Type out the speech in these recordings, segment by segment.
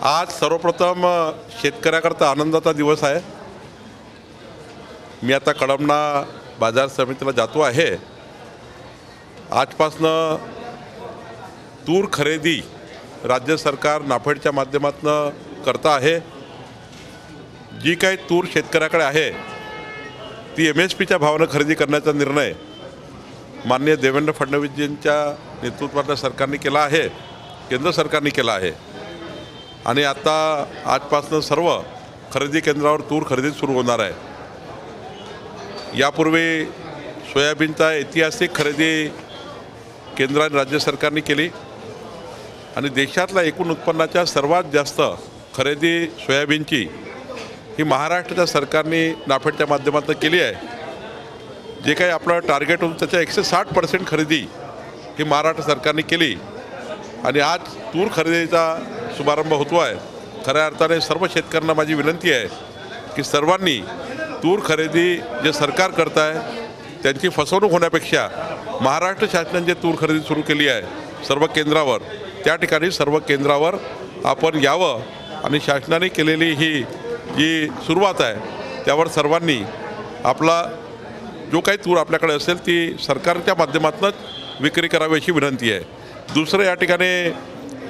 आज सर्वप्रथम शेतकऱ्याकरता आनंदाचा दिवस आहे। मी आता कळमना बाजार समितीला जातो आहे। आजपासनं तूर खरेदी राज्य सरकार नाफेडच्या माध्यमातून करता आहे। जी काही तूर शेतकऱ्याकडे आहे ती MSPच्या भावानं खरेदी करण्याचा निर्णय माननीय देवेंद्र फडणवीसजींच्या नेतृत्वातल्या सरकारने केला आहे, केंद्र सरकारने केला आहे। आणि आता आजपासून सर्व खरेदी केंद्रावर तूर खरेदी सुरू होणार आहे। यापूर्वी सोयाबीनचा ऐतिहासिक खरेदी केंद्राने राज्य सरकारने केली आणि देशातल्या एकूण उत्पन्नाच्या सर्वात जास्त खरेदी सोयाबीनची ही महाराष्ट्राच्या सरकारने नाफेडच्या माध्यमातून केली आहे। जे काही आपलं टार्गेट होतं त्याच्या 160% खरेदी ही महाराष्ट्र सरकारने केली आणि आज तूर खरेदीचा शुभारंभ होतो आहे। खऱ्या अर्थाने सर्व शेतकऱ्यांना माझी विनंती आहे की सर्वांनी तूर खरेदी जे सरकार करत आहे त्यांची फसवणूक होण्यापेक्षा महाराष्ट्र शासनाने जे तूर खरेदी सुरू केली आहे सर्व केंद्रावर, त्या ठिकाणी सर्व केंद्रावर आपण यावं आणि शासनाने केलेली ही जी सुरुवात आहे त्यावर सर्वांनी आपला जो काही तूर आपल्याकडे असेल ती सरकारच्या माध्यमातूनच विक्री करावी अशी विनंती आहे। दुसरं, या ठिकाणी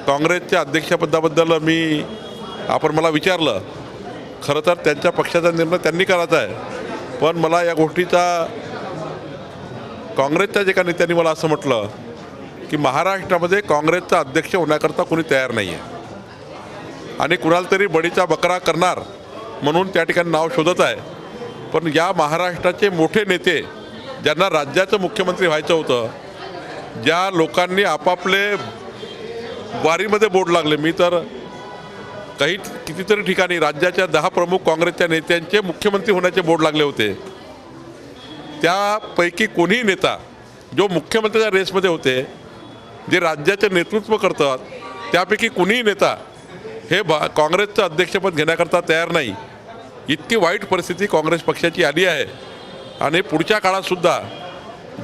काँग्रेसच्या अध्यक्षपदाबद्दल आपण मला विचारलं। खरं तर त्यांच्या पक्षाचा निर्णय त्यांनी करायचा आहे, पण मला या गोष्टीचा काँग्रेसच्या जे काही नेत्यांनी मला असं म्हटलं की महाराष्ट्रामध्ये काँग्रेसचा अध्यक्ष होण्याकरता कोणी तयार नाही आहे आणि कुणाला तरी बळीचा बकरा करणार म्हणून त्या ठिकाणी नाव शोधत आहे। पण या महाराष्ट्राचे मोठे नेते ज्यांना राज्याचं मुख्यमंत्री व्हायचं होतं, ज्या लोकांनी आपापले वारीमध्ये बोर्ड लागले, मी तर कितीतरी ठिकाणी राज्याच्या 10 प्रमुख काँग्रेसच्या नेत्यांचे मुख्यमंत्री होण्याचे बोर्ड लागले होते, त्यापैकी कोणीही नेता जो मुख्यमंत्र्याच्या रेसमध्ये होते, जे राज्याचे नेतृत्व करतात, त्यापैकी कोणीही नेता हे काँग्रेसचं अध्यक्षपद घेण्याकरता तयार नाही। इतकी वाईट परिस्थिती काँग्रेस पक्षाची आली आहे आणि पुढच्या काळातसुद्धा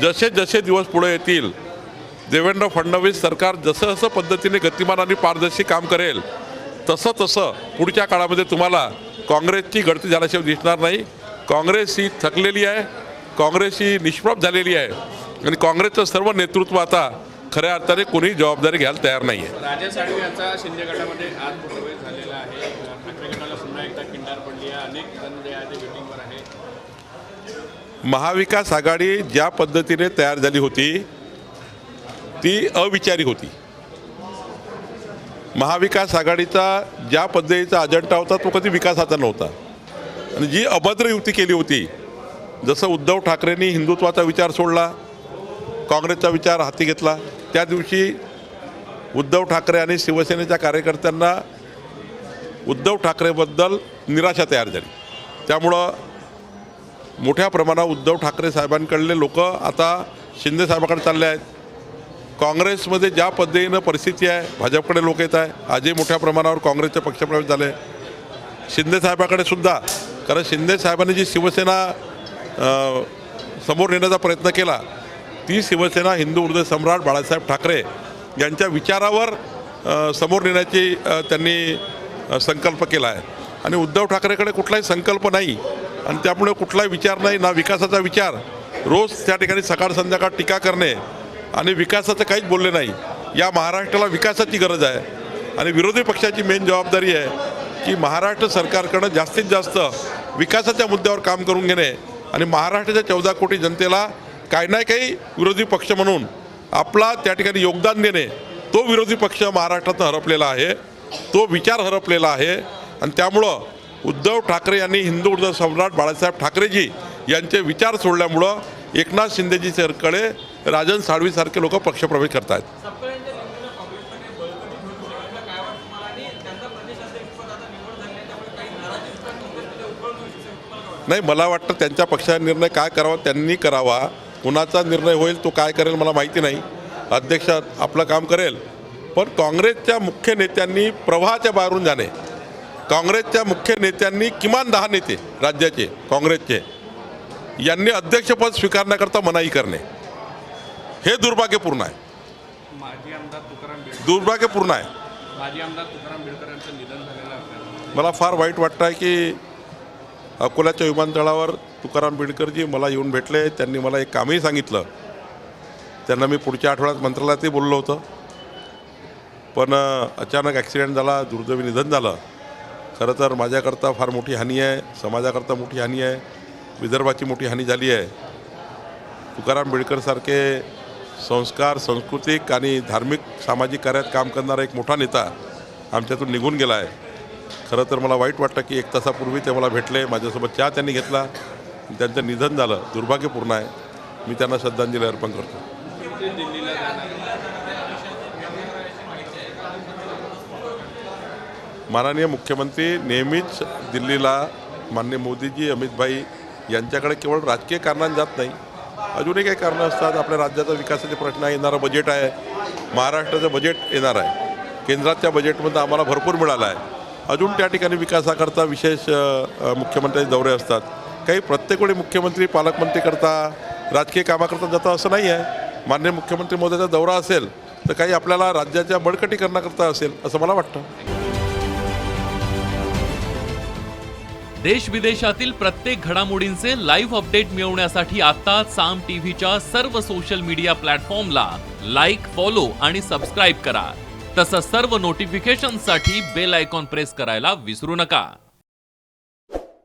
जसे जसे दिवस पुढे येतील, देवेंद्र फडणवीस सरकार जसं जसं पद्धतीने गतिमान आणि पारदर्शी काम करेल तसं तसं पुढच्या काळामध्ये तुम्हाला काँग्रेसची गळती झाल्याशिवाय दिसणार नाही। काँग्रेस ही थकलेली आहे, काँग्रेस ही निष्प्रभ झालेली आहे आणि काँग्रेसचं सर्व नेतृत्व आता खऱ्या अर्थाने कोणी जबाबदारी घ्यायला तयार नाही आहे। राजा साळवी यांचा शिंदे गटामध्ये आज प्रवेश झालेला आहे। ठाकरे गटाला पुन्हा एकदा किंडार पडली आहे, अनेक जण जे आहे ते वेटिंगवर आहे। महाविकास आघाडी ज्या पद्धतीने तयार झाली होती ती अविचारी होती। महाविकास आघाडीचा ज्या पद्धतीचा अजेंडा होता तो कधी विकासाचा नव्हता आणि जी अभद्र युती केली होती, जसं उद्धव ठाकरेंनी हिंदुत्वाचा विचार सोडला, काँग्रेसचा विचार हाती घेतला, त्या दिवशी उद्धव ठाकरे आणि शिवसेनेच्या कार्यकर्त्यांना उद्धव ठाकरेबद्दल निराशा तयार झाली। त्यामुळं मोठ्या प्रमाणात उद्धव ठाकरे साहेबांकडले लोक आता शिंदे साहेबांकडे चालले आहेत। काँग्रेसमध्ये ज्या पद्धतीनं परिस्थिती आहे भाजपकडे लोक येत आहे। आजही मोठ्या प्रमाणावर काँग्रेसचे पक्षप्रवेश झाले शिंदे साहेबांकडे सुद्धा, कारण शिंदे साहेबांनी जी शिवसेना समोर नेण्याचा प्रयत्न केला ती शिवसेना हिंदू हृदय सम्राट बाळासाहेब ठाकरे यांच्या विचारावर समोर नेण्याची त्यांनी संकल्प केला आहे आणि उद्धव ठाकरेकडे कुठलाही संकल्प नाही आणि त्यामुळे कुठलाही विचार नाही, ना विकासाचा विचार। रोज त्या ठिकाणी सकाळ संध्याकाळ टीका करणे आणि विकासाचं काहीच बोलले नाही। या महाराष्ट्राला विकासाची गरज आहे आणि विरोधी पक्षाची मेन जबाबदारी आहे की महाराष्ट्र सरकारकडं जास्तीत जास्त विकासाच्या मुद्द्यावर काम करून घेणे आणि महाराष्ट्राच्या 14 कोटी जनतेला काही ना काही विरोधी पक्ष म्हणून आपला त्या ठिकाणी योगदान देणे। तो विरोधी पक्ष महाराष्ट्रातून हरपलेला आहे, तो विचार हरपलेला आहे आणि त्यामुळं उद्धव ठाकरे यांनी हिंदू हृदय सम्राट बाळासाहेब ठाकरेजी यांचे विचार सोडल्यामुळं एकनाथ शिंदेजी सरकडे राजन साळवीसारखे लोक पक्षप्रवेश करत आहेत। नाही, मला वाटतं त्यांच्या पक्षाचा निर्णय काय करावा त्यांनी करावा, कुणाचा निर्णय होईल तो काय करेल मला माहिती नाही। अध्यक्ष आपलं काम करेल, पण काँग्रेसच्या मुख्य नेत्यांनी प्रवाहाच्या बाहेरून जाणे, काँग्रेसच्या मुख्य नेत्यांनी किमान 10 नेते राज्याचे काँग्रेसचे यांनी अध्यक्षपद स्वीकारण्याकरता मनाई करणे हे दुर्भाग्यपूर्ण आहे, दुर्भाग्यपूर्ण आहे। माजी आमदार तुकाराम बेडकर यांचं निधन झालेलं आहे. मला फार वाईट वाटतं आहे की अकोल्याच्या विमानतळावर तुकाराम बेडकरजी मला येऊन भेटले. त्यांनी मला एक कामही सांगितलं. त्यांना मी पुढच्या आठवड्यात मंत्रालयातही बोललो होतं, पण अचानक ॲक्सिडेंट झाला, दुर्दैवी निधन झालं. खरं तर माझ्याकरता फार मोठी हानी आहे, समाजाकरता मोठी हानी आहे, विदर्भाची मोठी हानी झाली आहे. तुकाराम बेडकरसारखे संस्कार, सांस्कृतिक आणि धार्मिक सामाजिक कार्यात काम करणारा एक मोठा नेता आमच्यातून निघून गेला आहे. खरं तर मला वाईट वाटतं की 1 तासापूर्वी ते मला भेटले, माझ्यासोबत चहा त्यांनी घेतला. त्यांचं निधन झालं, दुर्भाग्यपूर्ण आहे. मी त्यांना श्रद्धांजली अर्पण करतो. ते दिल्लीला जाणार. माननीय मुख्यमंत्री नेहमीच दिल्लीला माननीय मोदीजी, अमितभाई यांच्याकडे केवळ राजकीय कारणांनी जात नाही, अजूनही काही कारणं असतात. आपल्या राज्याचा विकासाचे प्रश्न आहे, येणारं बजेट आहे, महाराष्ट्राचं बजेट येणार आहे, केंद्राच्या बजेटमध्ये आम्हाला भरपूर मिळालं आहे. अजून त्या ठिकाणी विकासाकरता विशेष मुख्यमंत्र्यांचे दौरे असतात. काही प्रत्येक वेळी मुख्यमंत्री पालकमंत्री करता राजकीय कामाकरता जातं असं नाही आहे. माननीय मुख्यमंत्री महोदयाचा दौरा असेल तर काही आपल्याला राज्याच्या बळकटीकरणाकरता असेल असं मला वाटतं. देश विदेशातील प्रत्येक घडामोडींचे लाईव्ह अपडेट मिळवण्यासाठी आता साम टीव्हीच्या सर्व सोशल मीडिया प्लॅटफॉर्मला लाईक, फॉलो आणि सबस्क्राईब करा. तसंच सर्व नोटिफिकेशनसाठी बेल आयकॉन प्रेस करायला विसरू नका.